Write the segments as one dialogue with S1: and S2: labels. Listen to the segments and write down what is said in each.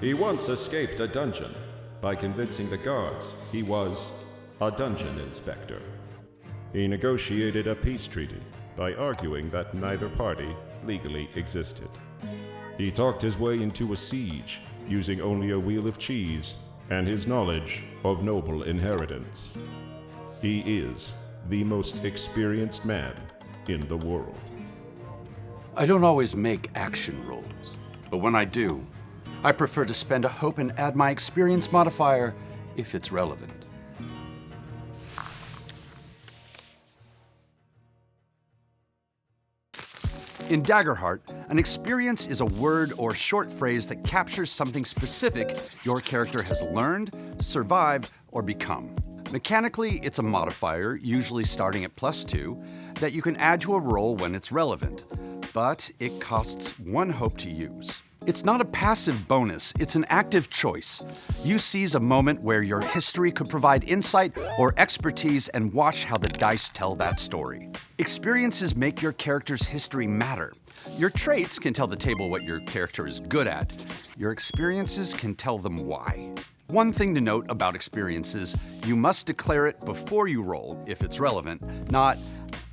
S1: He once escaped a dungeon by convincing the guards he was a dungeon inspector. He negotiated a peace treaty by arguing that neither party legally existed. He talked his way into a siege using only a wheel of cheese and his knowledge of noble inheritance. He is the most experienced man in the world.
S2: I don't always make action rolls, but when I do, I prefer to spend a hope and add my experience modifier if it's relevant. In Daggerheart, an experience is a word or short phrase that captures something specific your character has learned, survived, or become. Mechanically, it's a modifier, usually starting at +2, that you can add to a roll when it's relevant, but it costs 1 hope to use. It's not a passive bonus, it's an active choice. You seize a moment where your history could provide insight or expertise and watch how the dice tell that story. Experiences make your character's history matter. Your traits can tell the table what your character is good at. Your experiences can tell them why. One thing to note about experiences, you must declare it before you roll if it's relevant, not,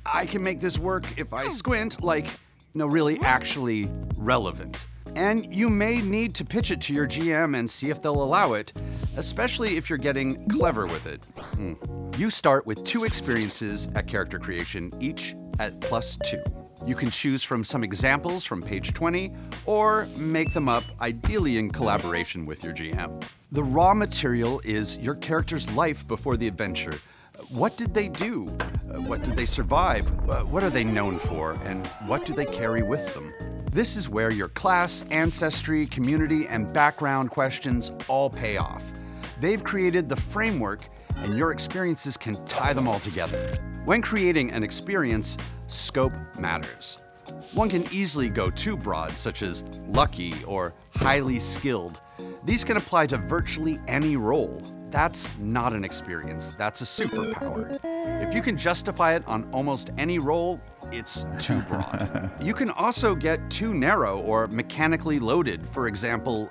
S2: I can make this work if I squint, like, no, really actually relevant. And you may need to pitch it to your GM and see if they'll allow it, especially if you're getting clever with it. You start with 2 experiences at character creation, each at +2. You can choose from some examples from page 20, or make them up, ideally in collaboration with your GM. The raw material is your character's life before the adventure. What did they do? What did they survive? What are they known for? And what do they carry with them? This is where your class, ancestry, community, and background questions all pay off. They've created the framework, and your experiences can tie them all together. When creating an experience, scope matters. One can easily go too broad, such as lucky or highly skilled. These can apply to virtually any role. That's not an experience, that's a superpower. If you can justify it on almost any role, it's too broad. You can also get too narrow or mechanically loaded, for example,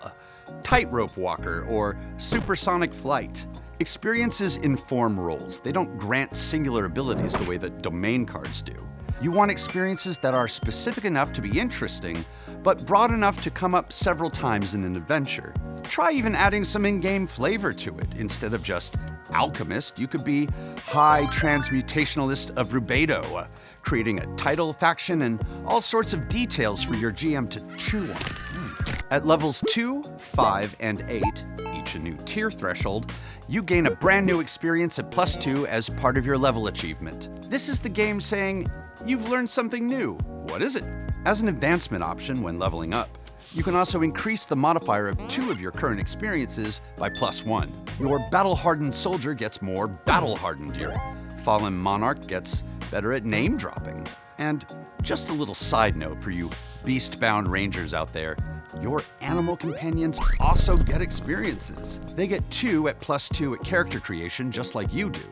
S2: tightrope walker or supersonic flight. Experiences inform roles. They don't grant singular abilities the way that domain cards do. You want experiences that are specific enough to be interesting, but broad enough to come up several times in an adventure. Try even adding some in-game flavor to it. Instead of just alchemist, you could be high transmutationalist of Rubedo, creating a title, faction, and all sorts of details for your GM to chew on. At levels 2, 5, and 8, each a new tier threshold, you gain a brand new experience at +2 as part of your level achievement. This is the game saying, you've learned something new. What is it? As an advancement option when leveling up, you can also increase the modifier of 2 of your current experiences by +1. Your battle-hardened soldier gets more battle-hardened. Your fallen monarch gets better at name-dropping. And just a little side note for you beast-bound rangers out there, your animal companions also get experiences. They get 2 at +2 at character creation, just like you do,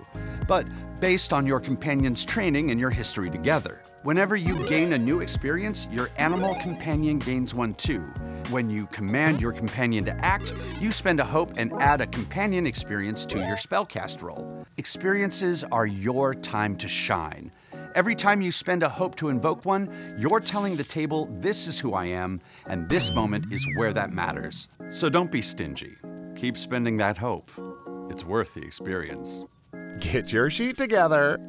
S2: but based on your companion's training and your history together. Whenever you gain a new experience, your animal companion gains 1 too. When you command your companion to act, you spend a hope and add a companion experience to your spellcast roll. Experiences are your time to shine. Every time you spend a hope to invoke one, you're telling the table, this is who I am, and this moment is where that matters. So don't be stingy. Keep spending that hope. It's worth the experience.
S3: Get your sheet together.